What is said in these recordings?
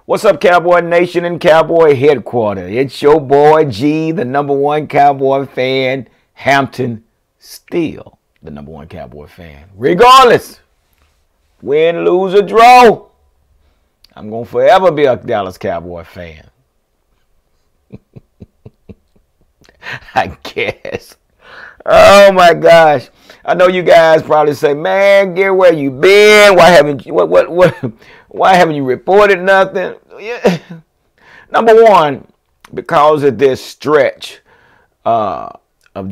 What's up, Cowboy Nation and Cowboy Headquarters? It's your boy G, the #1 Cowboy fan. Hampton, still the #1 Cowboy fan. Regardless, win, lose, or draw, I'm going to forever be a Dallas Cowboy fan. I guess. Oh my gosh. I know you guys probably say, man, get where you been? Why haven't you why haven't you reported nothing? Yeah. Number one, because of this stretch of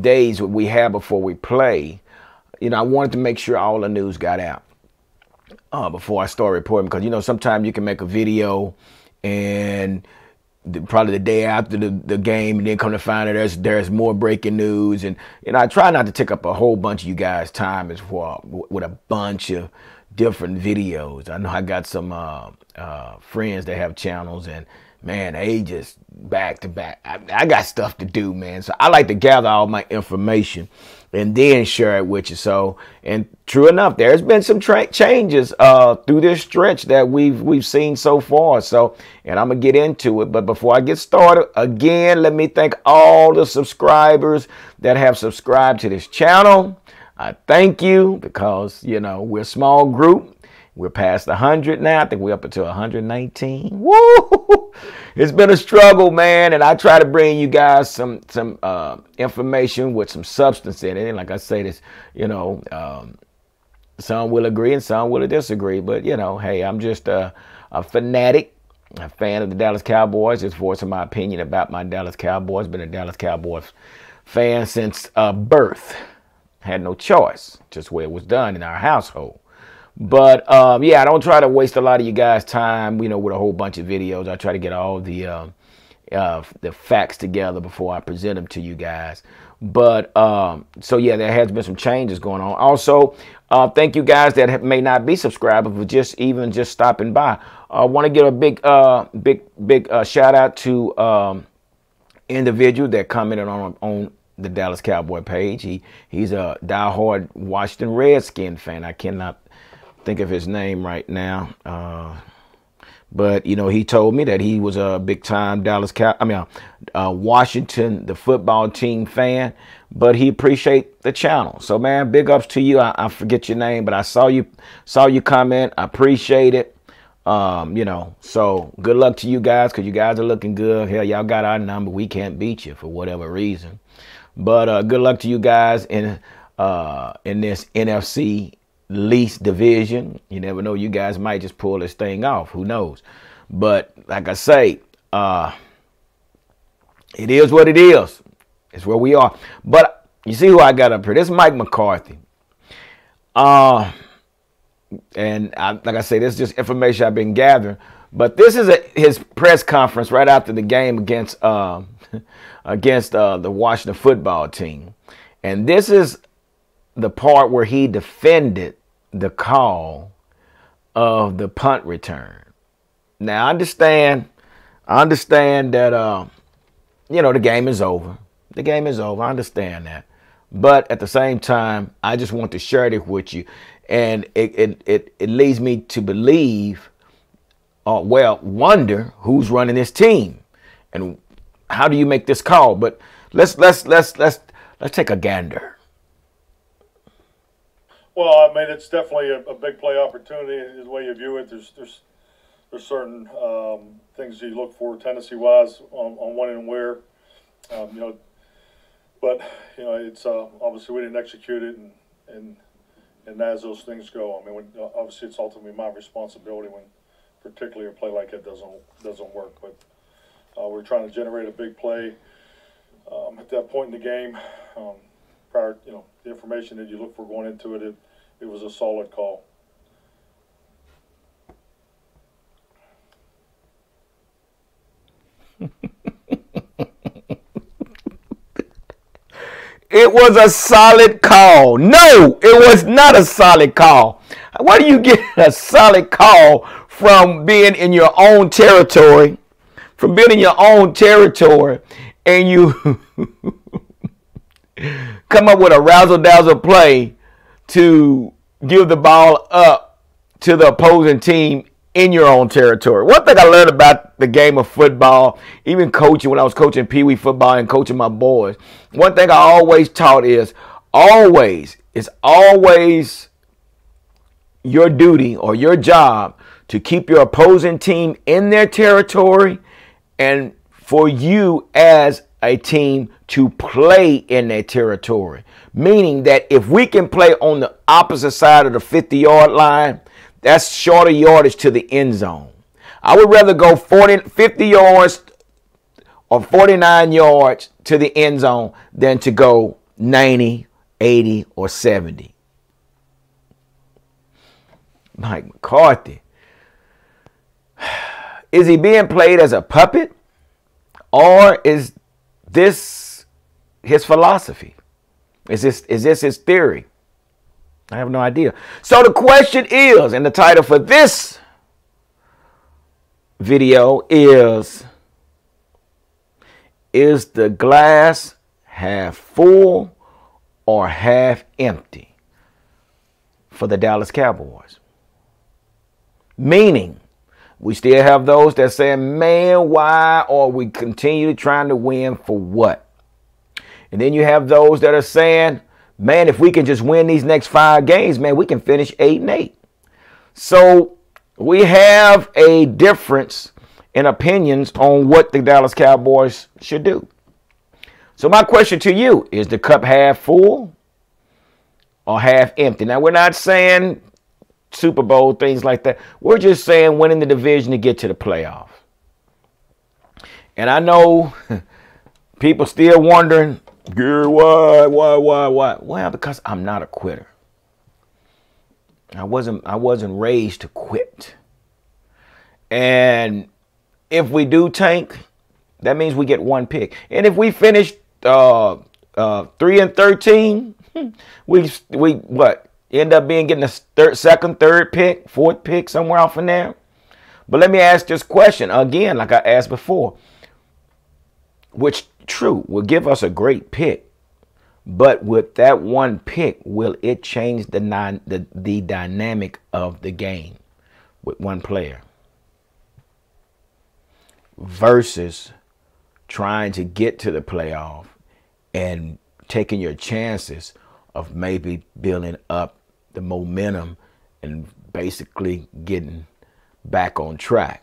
days that we have before we play, I wanted to make sure all the news got out before I start reporting, because sometimes you can make a video and probably the day after the game, and then come to find out there's more breaking news. And I try not to take up a whole bunch of you guys' time as well with a bunch of different videos. I know I got some friends that have channels, and man, they just back to back. I got stuff to do, man. So I like to gather all my information and then share it with you. So, and true enough, there's been some changes through this stretch that we've seen so far. So, and I'm gonna get into it. But before I get started, again, let me thank all the subscribers that have subscribed to this channel. I thank you, because we're a small group. We're past 100 now. I think we're up until 119. Woo! It's been a struggle, man, and I try to bring you guys some information with some substance in it. And like I say, this, some will agree and some will disagree. But hey, I'm just a fanatic, a fan of the Dallas Cowboys. Just voicing my opinion about my Dallas Cowboys. Been a Dallas Cowboys fan since birth. Had no choice, just the way it was done in our household. But yeah, I don't try to waste a lot of you guys' time, with a whole bunch of videos. I try to get all the facts together before I present them to you guys. But so yeah, there has been some changes going on. Also, thank you guys that may not be subscribers, but just stopping by. I want to give a big shout out to individual that commented on the Dallas Cowboy page. He's a diehard Washington Redskin fan. I cannot think of his name right now, but he told me that he was a big time Washington, the football team fan, but he appreciate the channel. So man, big ups to you. I forget your name, but I saw you comment. I appreciate it. So good luck to you guys, because you guys are looking good. Hell, y'all got our number. We can't beat you for whatever reason, but good luck to you guys in this NFC least division. You never know, you guys might just pull this thing off. Who knows? But like I say, it is what it is. It's where we are. But you see who I got up here? This is Mike McCarthy. And like I say, this is just information I've been gathering. But this is his press conference right after the game against the Washington football team. And this is the part where he defended the call of the punt return. Now, I understand that, the game is over. The game is over. I understand that. But at the same time, I just want to share it with you. And it leads me to believe, wonder who's running this team and how do you make this call. But let's take a gander. Well, I mean, it's definitely a big play opportunity. The way you view it, there's certain things you look for tendency-wise on when and where, but it's obviously we didn't execute it, and as those things go, I mean, obviously it's ultimately my responsibility when particularly a play like that doesn't work. But we're trying to generate a big play at that point in the game. Prior, the information that you look for going into it, it was a solid call. It was a solid call. No, it was not a solid call. Where do you get a solid call from being in your own territory? And you come up with a razzle-dazzle play to give the ball up to the opposing team in your own territory. One thing I learned about the game of football, even coaching when I was coaching Pee Wee football and coaching my boys, one thing I always taught is it's always your duty or your job to keep your opposing team in their territory and for you as a team to play in their territory. Meaning that if we can play on the opposite side of the 50-yard line, that's shorter yardage to the end zone. I would rather go 50 yards or 49 yards to the end zone than to go 90, 80, or 70. Mike McCarthy. Is he being played as a puppet? Or is this his philosophy? Is this his theory? I have no idea. So the question is, and the title for this video is the glass half full or half empty for the Dallas Cowboys? Meaning, we still have those that say, man, why are we continue trying to win for what? And then you have those that are saying, man, if we can just win these next 5 games, man, we can finish 8-8. So we have a difference in opinions on what the Dallas Cowboys should do. So my question to you, is the cup half full or half empty? Now, we're not saying Super Bowl, things like that. We're just saying winning the division to get to the playoffs. And I know people still wondering, why? Well, because I'm not a quitter. I wasn't raised to quit. And if we do tank, that means we get 1 pick. And if we finish 3-13, we what? End up getting a second, third pick, fourth pick, somewhere off in there. But let me ask this question again, like I asked before, which true will give us a great pick, but with that 1 pick, will it change the dynamic of the game with 1 player versus trying to get to the playoff and taking your chances of maybe building up the momentum and basically getting back on track,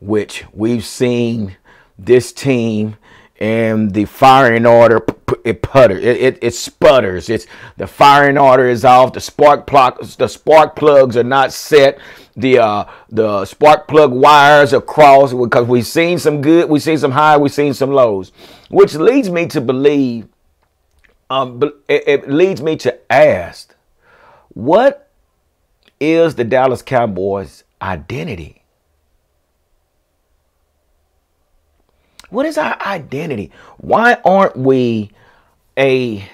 which we've seen this team and the firing order, it sputters. It's the firing order is off. The spark plugs are not set. The spark plug wires are crossed because we've seen some good, we've seen some high, we've seen some lows, which leads me to believe. It leads me to ask, what is the Dallas Cowboys' identity? What is our identity? Why aren't we a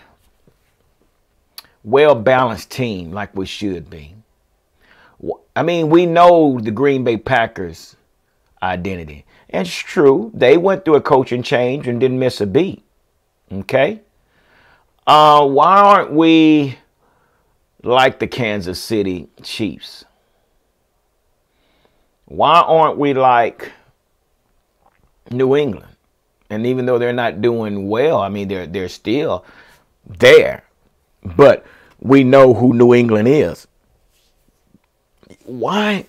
well-balanced team like we should be? I mean, we know the Green Bay Packers' identity. And it's true. They went through a coaching change and didn't miss a beat. Okay? Why aren't we like the Kansas City Chiefs? Why aren't we like New England? And even though they're not doing well, I mean, they're still there. But we know who New England is. Why?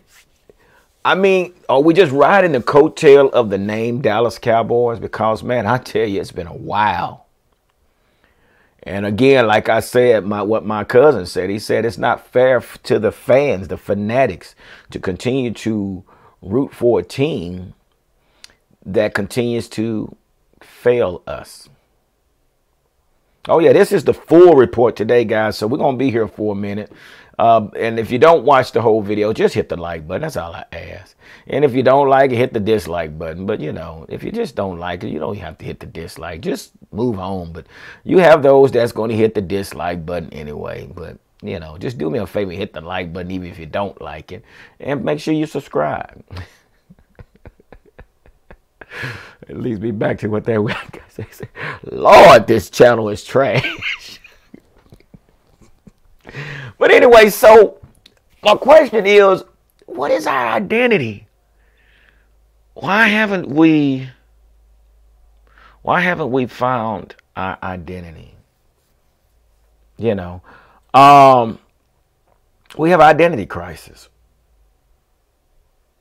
I mean, are we just riding the coattail of the name Dallas Cowboys? Because, man, I tell you, it's been a while. And again, like I said, what my cousin said, he said it's not fair to the fans, the fanatics, to continue to root for a team that continues to fail us. Oh, yeah, this is the full report today, guys. So we're going to be here for a minute. And if you don't watch the whole video, just hit the like button. That's all I ask. And if you don't like it, hit the dislike button. But, you know, if you just don't like it, you don't have to hit the dislike. Just move on. But you have those that's going to hit the dislike button anyway. But, you know, just do me a favor, hit the like button even if you don't like it. And make sure you subscribe. It leads me back to what they say. Lord, this channel is trash. But anyway, so my question is, what is our identity? Why haven't we found our identity? You know, we have identity crisis.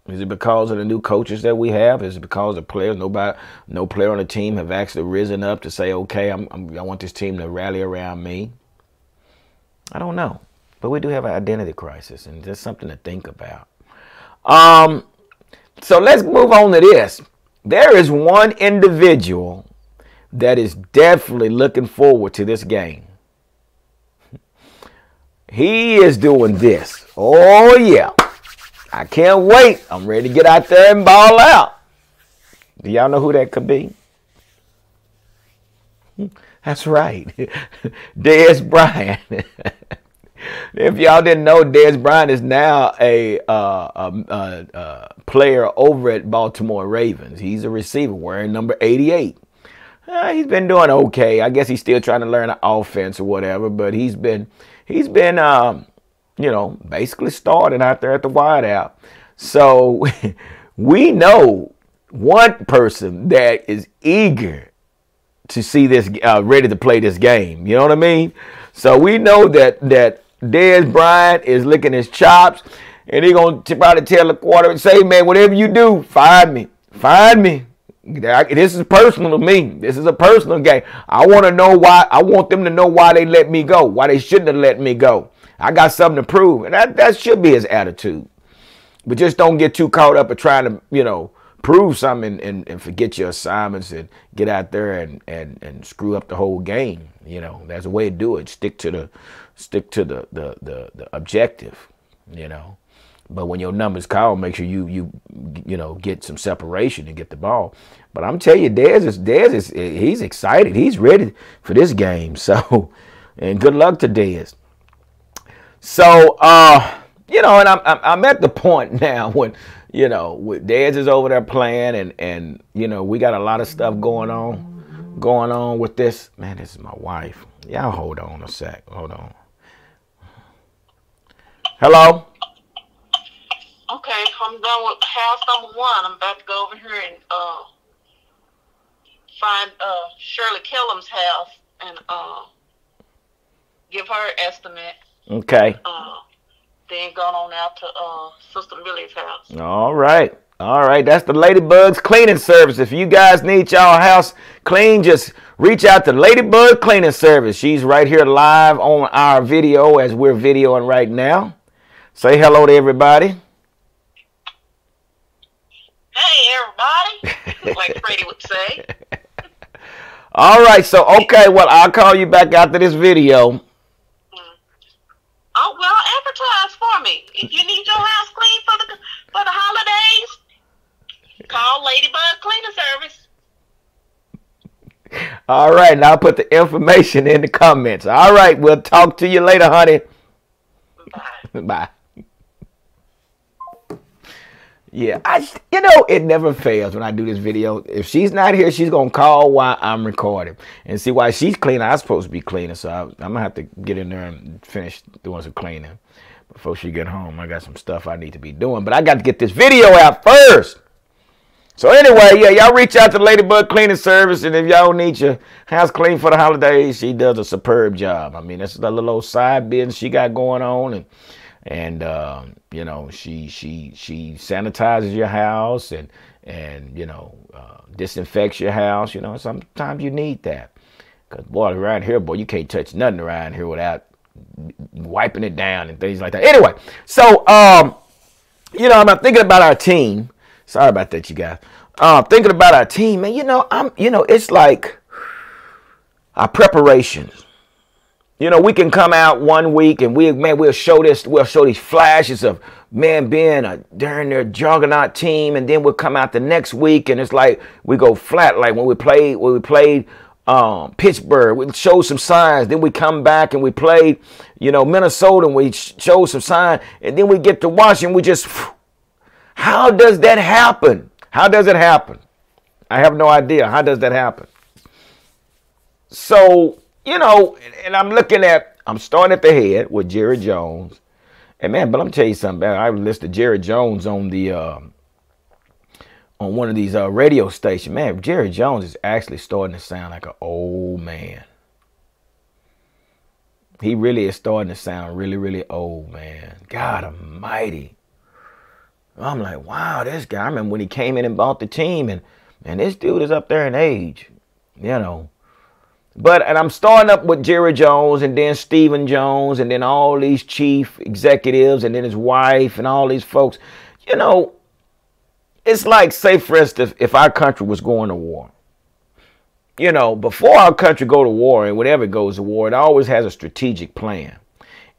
Is it because of the new coaches that we have? Is it because of players? No player on the team have actually risen up to say, okay, I want this team to rally around me. I don't know, but we do have an identity crisis, and that's something to think about. So let's move on to this. There is one individual that is definitely looking forward to this game. He is doing this. Oh, yeah. I can't wait. I'm ready to get out there and ball out. Do y'all know who that could be? That's right. Dez Bryant. If y'all didn't know, Dez Bryant is now a player over at Baltimore Ravens. He's a receiver wearing number 88. He's been doing okay. I guess he's still trying to learn the offense or whatever, but he's been basically starting out there at the wideout. So we know one person that is eager to see this, ready to play this game. You know what I mean? So we know that Dez Bryant is licking his chops, and he's going to probably tell the quarterback, say, man, whatever you do, find me. Find me. This is personal to me. This is a personal game. I want to know why. I want them to know why they let me go, why they shouldn't have let me go. I got something to prove. And that should be his attitude. But just don't get too caught up in trying to, prove something and forget your assignments and get out there and screw up the whole game. There's a way to do it. Stick to the objective, But when your number's called, make sure you get some separation and get the ball. But I'm telling you, Dez he's excited. He's ready for this game. So, and good luck to Dez. So, and I'm at the point now when, Dez is over there playing and we got a lot of stuff going on with this. Man, this is my wife. Y'all hold on a sec. Hold on. Hello? Okay, I'm done with house number 1. I'm about to go over here and find Shirley Kellum's house and give her an estimate. Okay. Then going on out to Sister Millie's house. All right. That's the Ladybugs Cleaning Service. If you guys need y'all house clean, just reach out to Ladybug Cleaning Service. She's right here live on our video as we're videoing right now. Say hello to everybody. Hey, everybody, like Freddie would say. All right, so, okay, well, I'll call you back after this video. Oh, well, advertise for me. If you need your house clean for the holidays, call Ladybug Cleaning Service. All right, and I'll put the information in the comments. All right, we'll talk to you later, honey. Bye. Bye. Yeah, it never fails when I do this video. If she's not here, she's going to call while I'm recording. And see, while she's cleaning, I'm supposed to be cleaning. So I'm going to have to get in there and finish doing some cleaning before she get home. I got some stuff I need to be doing. But I got to get this video out first. So anyway, yeah, y'all reach out to Ladybug Cleaning Service. And if y'all need your house clean for the holidays, she does a superb job. I mean, that's the little old side business she got going on. And she sanitizes your house and disinfects your house. Sometimes you need that. Because, boy, around here, you can't touch nothing around here without wiping it down and things like that. Anyway, so, I'm thinking about our team. Sorry about that, you guys. Thinking about our team, man, it's like our preparations. We can come out one week and we'll show these flashes of being during their juggernaut team, and then we'll come out the next week and it's like we go flat. Like when we played Pittsburgh, we showed some signs. Then we come back and we played, Minnesota, and we showed some signs, and then we get to Washington. We just, how does that happen? How does it happen? I have no idea. How does that happen? So. And I'm starting at the head with Jerry Jones, Hey man, but I'm tell you something. Man. I listened to Jerry Jones on the on one of these radio stations. Man, Jerry Jones is actually starting to sound like an old man. He really is starting to sound really, really old, man. God Almighty. I'm like, wow, this guy. I remember when he came in and bought the team, and this dude is up there in age, you know. And I'm starting up with Jerry Jones and then Stephen Jones and then all these chief executives and then his wife and all these folks. You know, it's like, say, for instance, if our country was going to war. You know, before our country go to war and whenever it goes to war, it always has a strategic plan.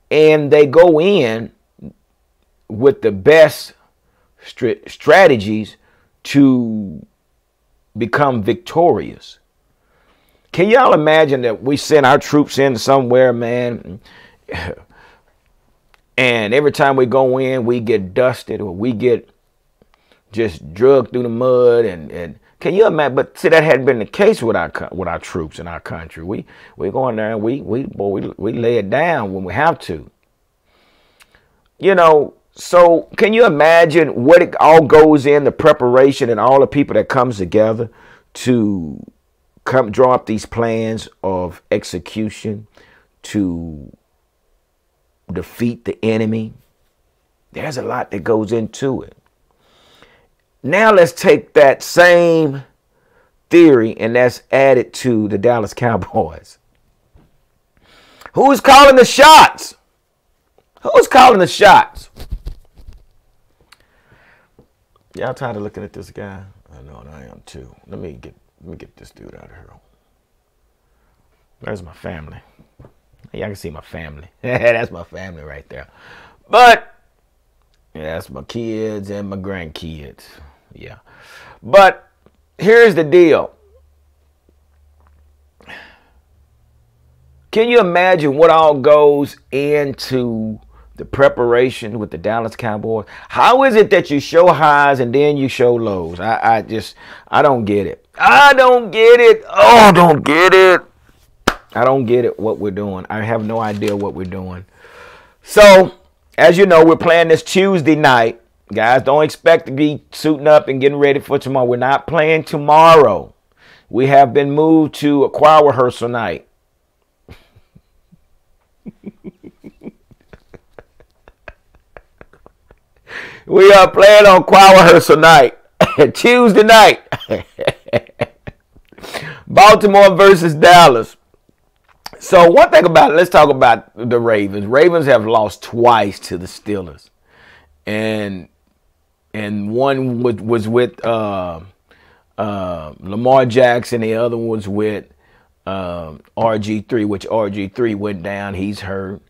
And they go in with the best strategies to become victorious. Can y'all imagine that we send our troops in somewhere, man, and every time we go in, we get dusted or we get just drugged through the mud and can you imagine? But see, that hadn't been the case with our troops in our country. We go in there and we lay it down when we have to. You know, so can you imagine what it all goes in, the preparation and all the people that comes together to come draw up these plans of execution to defeat the enemy? There's a lot that goes into it. Now let's take that same theory and that's added to the Dallas Cowboys. Who's calling the shots? Who's calling the shots? Y'all tired of looking at this guy? I know, and I am too. Let me get this dude out of here. There's my family. Y'all can see my family. That's my family right there. But yeah, that's my kids and my grandkids. Yeah. But here's the deal. Can you imagine what all goes into the preparation with the Dallas Cowboys? How is it that you show highs and then you show lows? I don't get it. I don't get it. Oh, I don't get it. I don't get it what we're doing. I have no idea what we're doing. So, as you know, we're playing this Tuesday night. Guys, don't expect to be suiting up and getting ready for tomorrow. We're not playing tomorrow. We have been moved to a choir rehearsal night. We are playing on choir rehearsal night. Tuesday night. Baltimore versus Dallas. So one thing about it, let's talk about the Ravens. Ravens have lost twice to the Steelers. And one was with Lamar Jackson. The other one was with RG3, which RG3 went down. He's hurt,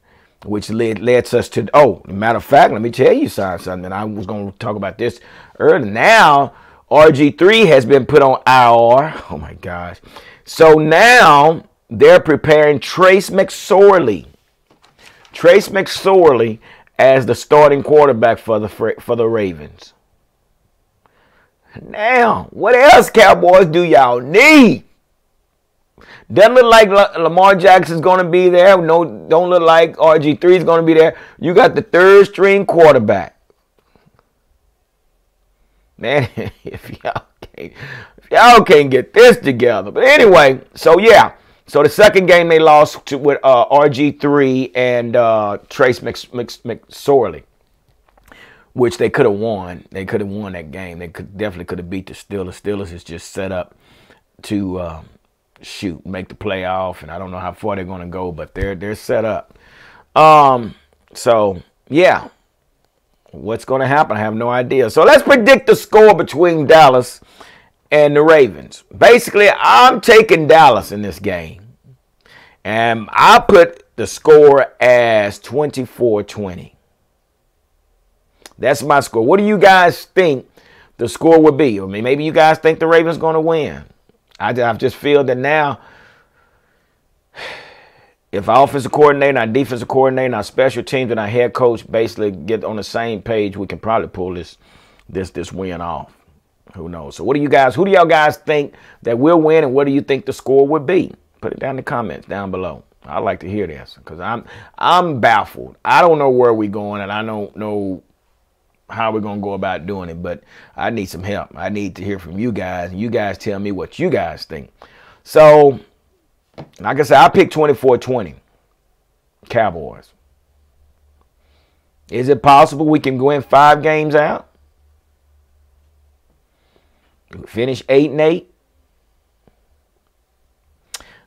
which led us to, matter of fact, let me tell you something. I was going to talk about this earlier. Now, RG3 has been put on IR. Oh, my gosh. So now they're preparing Trace McSorley. Trace McSorley as the starting quarterback for the Ravens. Now, what else, Cowboys, do y'all need? Doesn't look like Lamar Jackson's going to be there. No, don't look like RG3 is going to be there. You got the third string quarterback. Man, if y'all can't get this together. But anyway, so yeah. So the second game they lost with RG3 and Trace McSorley, which they could have won. They could have won that game. They definitely could have beat the Steelers. Steelers is just set up to make the playoff, and I don't know how far they're going to go, but they're set up. So yeah, what's going to happen? I have no idea. So let's predict the score between Dallas and the Ravens. Basically, I'm taking Dallas in this game. And I put the score as 24-20. That's my score. What do you guys think the score would be? I mean, maybe you guys think the Ravens going to win. I just feel that now, if our offensive coordinator, our defensive coordinator, our special teams, and our head coach basically get on the same page, we can probably pull this win off. Who knows? So who do y'all guys think that will win, and what do you think the score would be? Put it down in the comments down below. I like to hear this because I'm baffled. I don't know where we're going, and I don't know how we're gonna go about doing it. But I need some help. I need to hear from you guys, and you guys tell me what you guys think. So, like I said, I picked 24-20 Cowboys. Is it possible we can win 5 games out? Finish 8-8?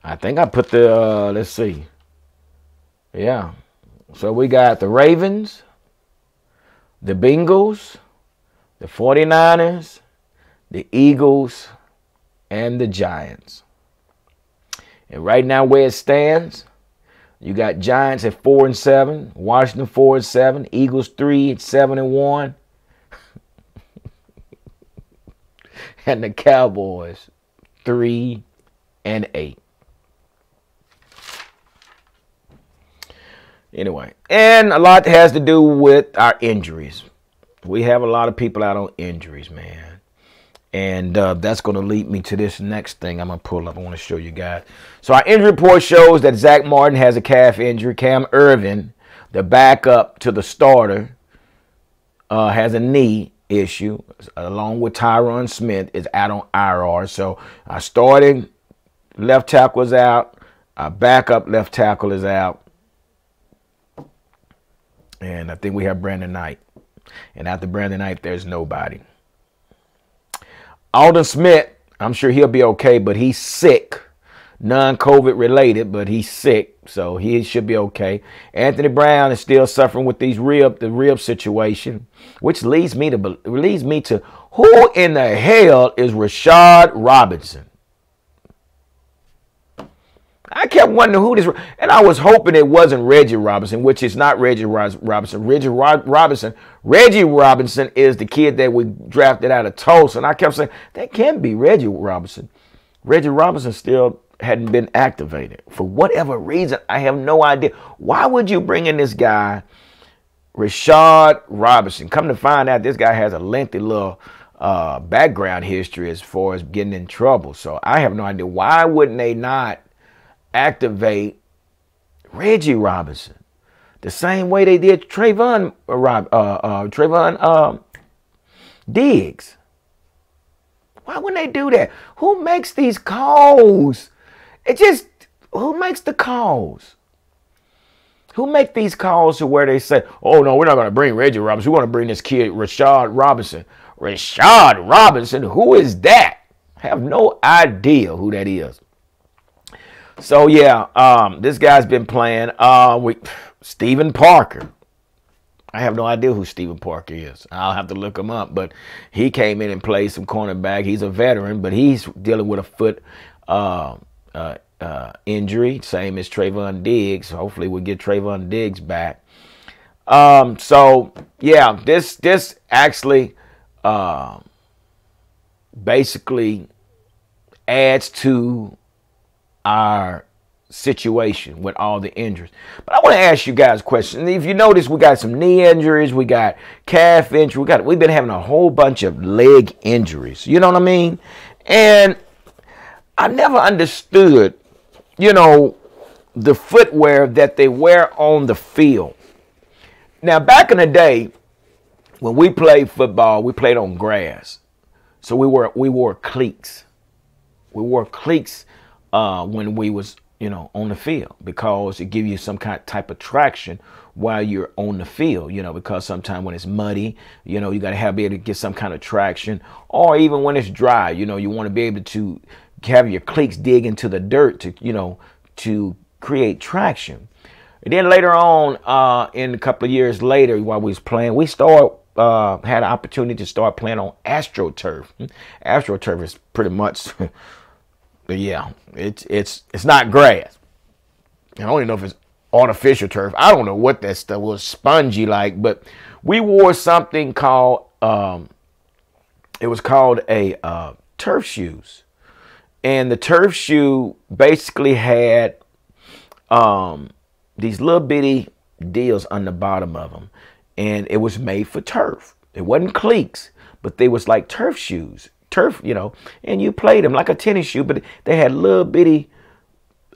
I think I put the, let's see. Yeah. So we got the Ravens, the Bengals, the 49ers, the Eagles, and the Giants. And right now where it stands, you got Giants at 4-7, Washington 4-7, Eagles 3-7-1, and the Cowboys 3-8. Anyway, and a lot has to do with our injuries. We have a lot of people out on injuries, man. And that's going to lead me to this next thing I'm going to pull up. I want to show you guys. So our injury report shows that Zach Martin has a calf injury. Cam Irvin, the backup to the starter, has a knee issue, along with Tyron Smith is out on IR. So our starting left tackle is out. Our backup left tackle is out. And I think we have Brandon Knight. And after Brandon Knight, there's nobody. Alden Smith, I'm sure he'll be okay, but he's sick. Non-COVID related, but he's sick. So he should be okay. Anthony Brown is still suffering with the rib situation, which leads me to who in the hell is Rashad Robinson? I kept wondering who this was, and I was hoping it wasn't Reggie Robinson, which is not Reggie Robinson. Reggie Robinson is the kid that we drafted out of Tulsa, and I kept saying, that can't be Reggie Robinson. Reggie Robinson still hadn't been activated. For whatever reason, I have no idea. Why would you bring in this guy, Rashad Robinson? Come to find out, this guy has a lengthy little background history as far as getting in trouble. So I have no idea. Why wouldn't they not activate Reggie Robinson the same way they did Trayvon Diggs? Why wouldn't they do that? Who makes these calls? Who makes the calls? Who make these calls to where they say, oh no, we're not going to bring Reggie Robinson, we're going to bring this kid Rashad Robinson. Rashad Robinson, who is that? I have no idea who that is. So yeah, this guy's been playing with Stephen Parker. I have no idea who Stephen Parker is. I'll have to look him up. But he came in and played some cornerback. He's a veteran, but he's dealing with a foot injury, same as Trayvon Diggs. Hopefully we'll get Trayvon Diggs back. So yeah, this actually basically adds to our situation with all the injuries. But I want to ask you guys a question. If you notice, we got some knee injuries, we got calf injury, we've been having a whole bunch of leg injuries. You know what I mean? And I never understood, the footwear that they wear on the field. Now, back in the day, when we played football, we played on grass. So we wore cleats. We wore cleats when we was, on the field, because it gives you some type of traction while you're on the field, because sometimes when it's muddy, you got to be able to get some kind of traction, or even when it's dry, you want to be able to have your cleats dig into the dirt to create traction. And then later on, in a couple of years later, while we was playing, we had an opportunity to start playing on AstroTurf. AstroTurf is pretty much but yeah, it's not grass. I don't even know if it's artificial turf. I don't know what that stuff was, spongy like. But we wore something called it was called a turf shoes, and the turf shoe basically had these little bitty deals on the bottom of them, and it was made for turf. It wasn't cleats, but they was like turf shoes. Turf, and you played them like a tennis shoe, but they had little bitty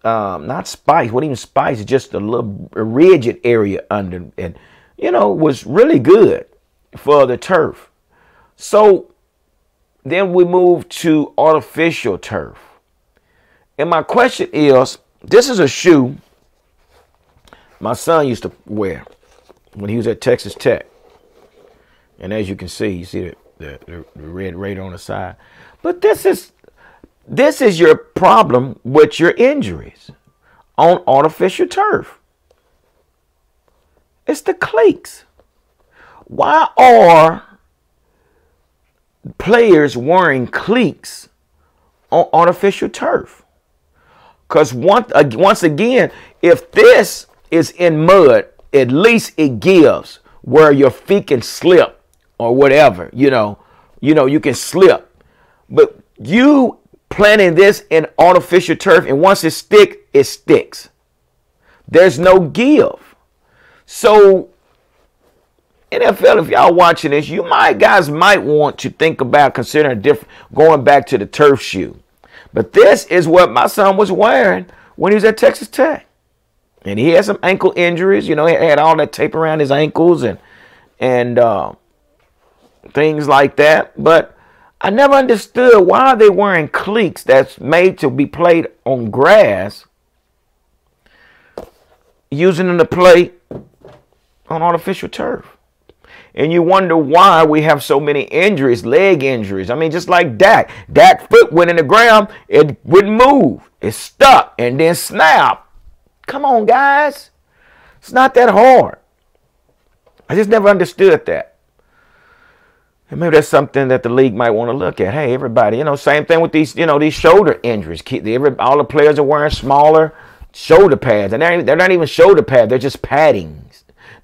not spice, what even spice, just a little rigid area under, and was really good for the turf. So then we moved to artificial turf. And my question is, this is a shoe my son used to wear when he was at Texas Tech. And as you can see, you see the red radar on the side. But this is your problem with your injuries on artificial turf. It's the cleats. Why are players wearing cleats on artificial turf? Because once again, if this is in mud, at least it gives where your feet can slip or whatever, you can slip. But you planting this in artificial turf, and once it sticks. There's no give. So NFL, if y'all watching this, guys might want to think about considering going back to the turf shoe. But this is what my son was wearing when he was at Texas Tech. And he had some ankle injuries. He had all that tape around his ankles and things like that. But I never understood why they wearing cleats that's made to be played on grass, using them to play on artificial turf. And you wonder why we have so many injuries, leg injuries. I mean, just like Dak. Dak's foot went in the ground, it wouldn't move. It stuck and then snapped. Come on, guys. It's not that hard. I just never understood that. And maybe that's something that the league might want to look at. Hey, everybody, same thing with these, these shoulder injuries. All the players are wearing smaller shoulder pads. And they're not even shoulder pads. They're just paddings.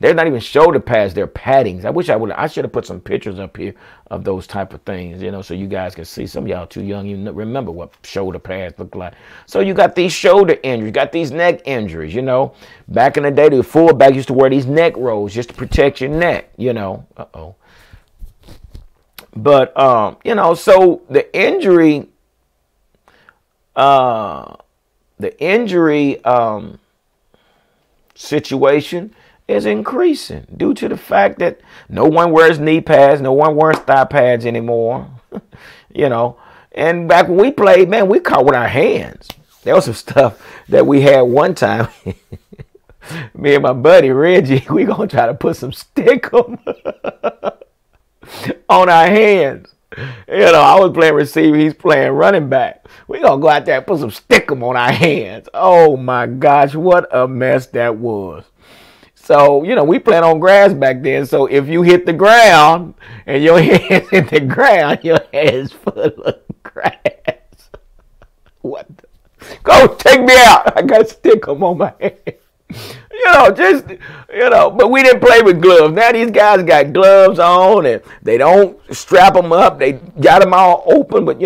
They're not even shoulder pads. They're paddings. I should have put some pictures up here of those type of things, so you guys can see. Some of y'all too young even remember what shoulder pads look like. So you got these shoulder injuries, you got these neck injuries, Back in the day, the fullback used to wear these neck rolls just to protect your neck, Uh-oh. But, so the injury situation is increasing due to the fact that no one wears knee pads, no one wears thigh pads anymore, And back when we played, man, we caught with our hands. There was some stuff that we had one time. Me and my buddy Reggie, we gonna try to put some stickum on our hands. I was playing receiver, he's playing running back. We gonna go out there and put some stickum on our hands. Oh my gosh, what a mess that was. So, we played on grass back then. So if you hit the ground and your hands hit the ground, your hands full of grass. What? Go take me out. I got stickum on my hand. But we didn't play with gloves. Now these guys got gloves on and they don't strap them up. They got them all open. But,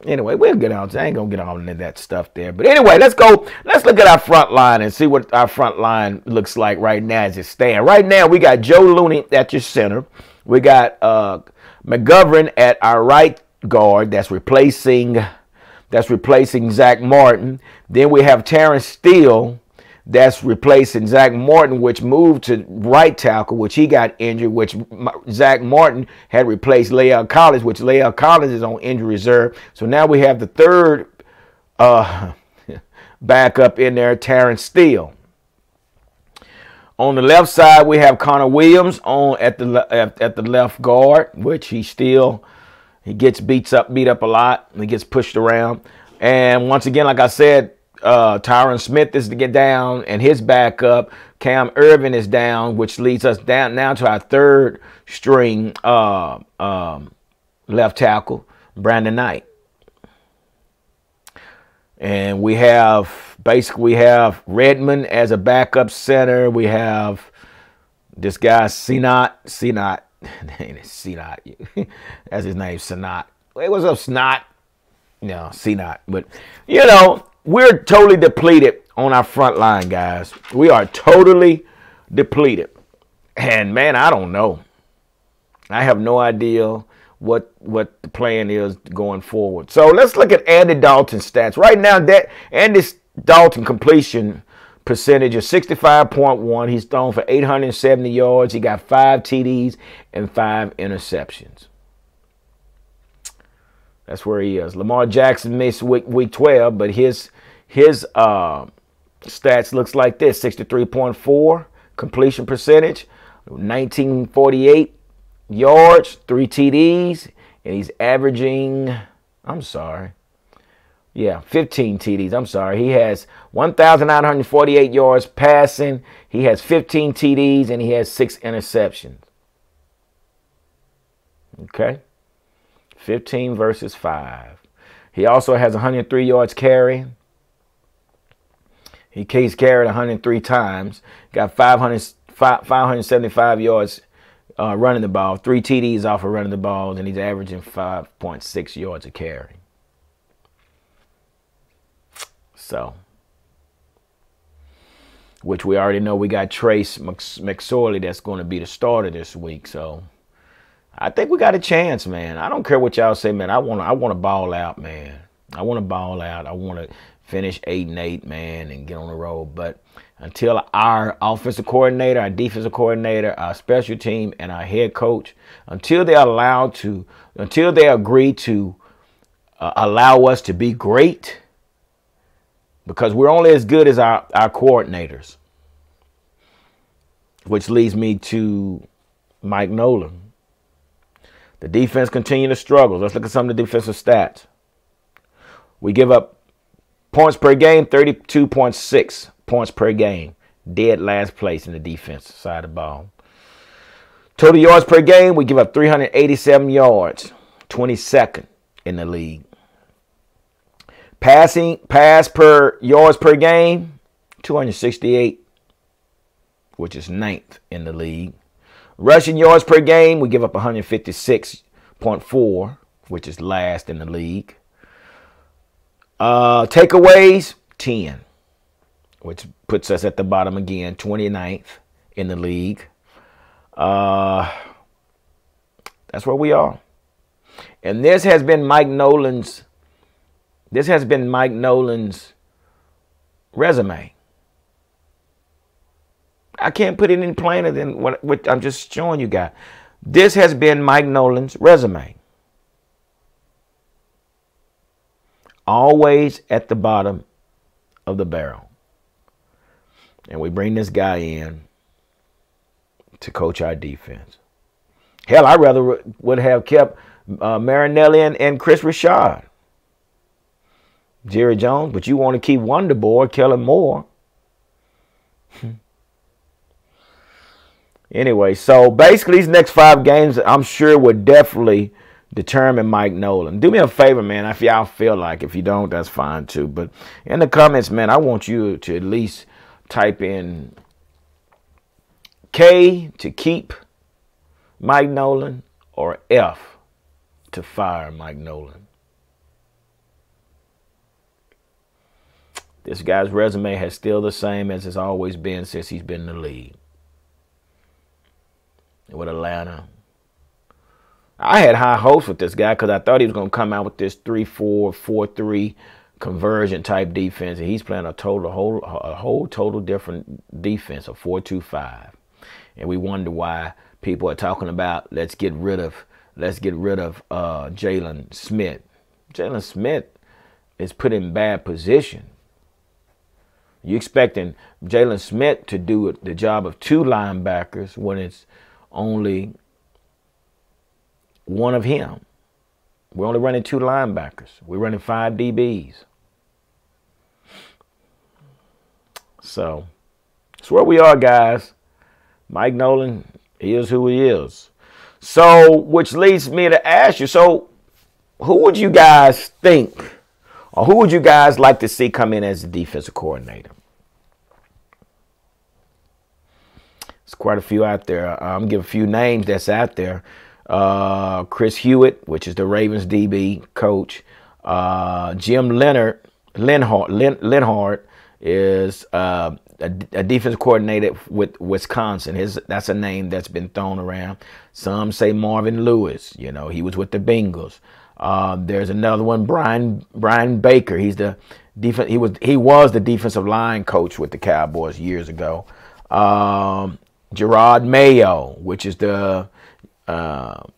anyway, we'll get on. I ain't going to get on into that stuff there. But anyway, let's go. Let's look at our front line and see what our front line looks like right now as it stands. Right now, we got Joe Looney at your center. We got McGovern at our right guard. That's replacing Zach Martin. Then we have Terrence Steele. That's replacing Zach Martin, which moved to right tackle, which he got injured, which Zach Martin had replaced Lael Collins, which Lael Collins is on injury reserve. So now we have the third backup in there, Terrence Steele. On the left side, we have Connor Williams at the left guard, which he gets beat up a lot. He gets pushed around. And once again, like I said, Tyron Smith is to get down, and his backup, Cam Irvin, is down, which leads us down now to our third string left tackle, Brandon Knight. And we have Redmond as a backup center. We have this guy, Sinat. That's his name, Sinat. Hey, what's up, Snot? No, Sinat. But, we're totally depleted on our front line, guys. We are totally depleted. And, man, I don't know. I have no idea what the plan is going forward. So let's look at Andy Dalton's stats. Right now, that Andy Dalton completion percentage is 65.1. He's thrown for 870 yards. He got 5 TDs and 5 interceptions. That's where he is. Lamar Jackson missed week 12, but his stats looks like this: 63.4 completion percentage, 1948 yards, 3 TDs, and he's averaging, 15 TDs. I'm sorry. He has 1,948 yards passing. He has 15 TDs, and he has 6 interceptions. Okay? 15 versus 5. He also has 103 yards carry. He's carried 103 times. Got 575 yards running the ball. 3 TDs off of running the ball, and he's averaging 5.6 yards a carry. So, which we already know we got Trace McSorley that's going to be the starter this week. So, I think we got a chance, man. I don't care what y'all say, man. I want to ball out, man. I want to ball out. I want to finish 8-8, man, and get on the road. But until our offensive coordinator, our defensive coordinator, our special team, and our head coach, until they agree to allow us to be great, because we're only as good as our coordinators, which leads me to Mike Nolan. The defense continue to struggle. Let's look at some of the defensive stats. We give up points per game, 32.6 points per game. Dead last place in the defensive side of the ball. Total yards per game, we give up 387 yards, 22nd in the league. Pass per yards per game, 268, which is 9th in the league. Rushing yards per game, we give up 156.4, which is last in the league. Takeaways, 10, which puts us at the bottom again, 29th in the league. That's where we are. And this has been Mike Nolan's resume. I can't put it any plainer than what I'm just showing you guys. This has been Mike Nolan's resume. Always at the bottom of the barrel. And we bring this guy in to coach our defense. Hell, I rather would have kept Marinelli and Chris Rashad. Jerry Jones, but you want to keep Wonder Boy, Kellen Moore. Anyway, so basically these next 5 games, I'm sure would definitely determine Mike Nolan. Do me a favor, man, if y'all feel like. If you don't, that's fine too. But in the comments, man, I want you to at least type in K to keep Mike Nolan or F to fire Mike Nolan. This guy's resume has still the same as it's always been since he's been in the league. With Atlanta. I had high hopes with this guy because I thought he was going to come out with this 3-4, 4-3 conversion type defense, and he's playing a whole total different defense, a 4-2-5. And we wonder why people are talking about let's get rid of Jalen Smith. Jalen Smith is put in bad position. You expecting Jalen Smith to do the job of 2 linebackers when it's only one of him. We're only running 2 linebackers. We're running 5 DBs. So, that's where we are, guys. Mike Nolan is who he is. So, which leads me to ask you, so who would you guys think, or who would you guys like to see come in as the defensive coordinator? There's quite a few out there. I'm going to give a few names that's out there. Chris Hewitt, which is the Ravens DB coach. Jim Leonhard is a defensive coordinator with Wisconsin. That's a name that's been thrown around. Some say Marvin Lewis. You know, he was with the Bengals. There's another one, Brian Baker. He's the defense. He was the defensive line coach with the Cowboys years ago. Gerard Mayo, which is the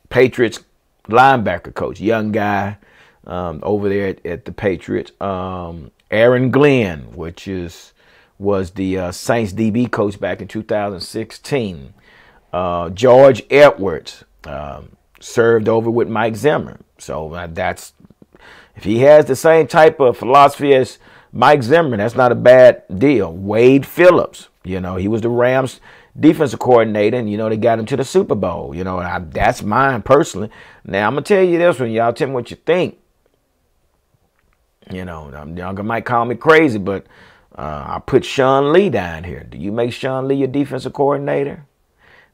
Patriots linebacker coach, young guy over there at the Patriots. Aaron Glenn, which was the Saints DB coach back in 2016. George Edwards served over with Mike Zimmer. So that's, if he has the same type of philosophy as Mike Zimmer, that's not a bad deal. Wade Phillips, he was the Rams defensive coordinator, and they got him to the Super Bowl. That's mine personally. Now I'm gonna tell you this one, y'all tell me what you think. Y'all might call me crazy, but I put Sean Lee down here. Do you make Sean Lee your defensive coordinator?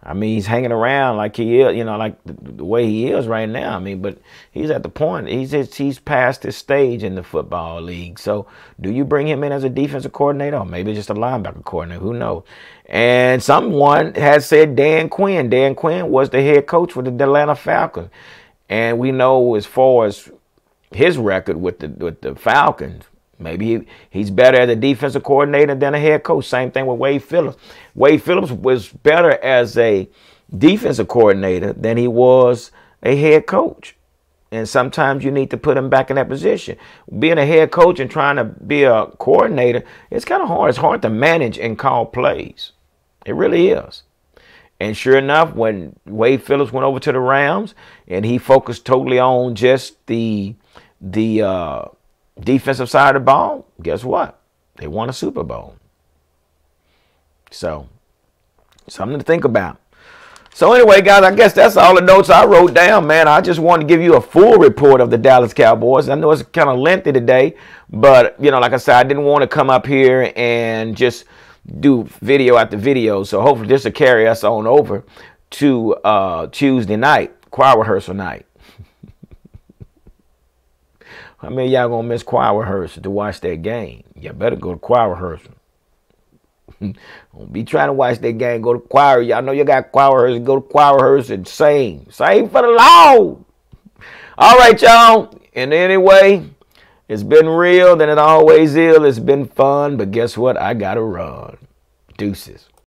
I mean, he's hanging around like he is, like the way he is right now. I mean, but he's at the point, he's past his stage in the football league. So do you bring him in as a defensive coordinator, or maybe just a linebacker coordinator? Who knows? And someone has said Dan Quinn. Dan Quinn was the head coach for the Atlanta Falcons. And we know, as far as his record with the Falcons, maybe he's better as a defensive coordinator than a head coach. Same thing with Wade Phillips. Wade Phillips was better as a defensive coordinator than he was a head coach. And sometimes you need to put him back in that position. Being a head coach and trying to be a coordinator, it's kind of hard. It's hard to manage and call plays. It really is. And sure enough, when Wade Phillips went over to the Rams and he focused totally on just the defensive side of the ball, guess what? They won a Super Bowl. So, something to think about. So anyway, guys, I guess that's all the notes I wrote down, man. I just wanted to give you a full report of the Dallas Cowboys. I know it's kind of lengthy today, but, like I said, I didn't want to come up here and just do video after video. So hopefully this will carry us on over to Tuesday night, choir rehearsal night. I mean, y'all gonna miss choir rehearsal to watch that game? You better go to choir rehearsal. Don't be trying to watch that game. Go to choir. Y'all know you got choir rehearsal. Go to choir rehearsal and sing. Sing for the Lord. All right, y'all. And anyway, it's been real, and it always is. It's been fun. But guess what? I gotta run. Deuces.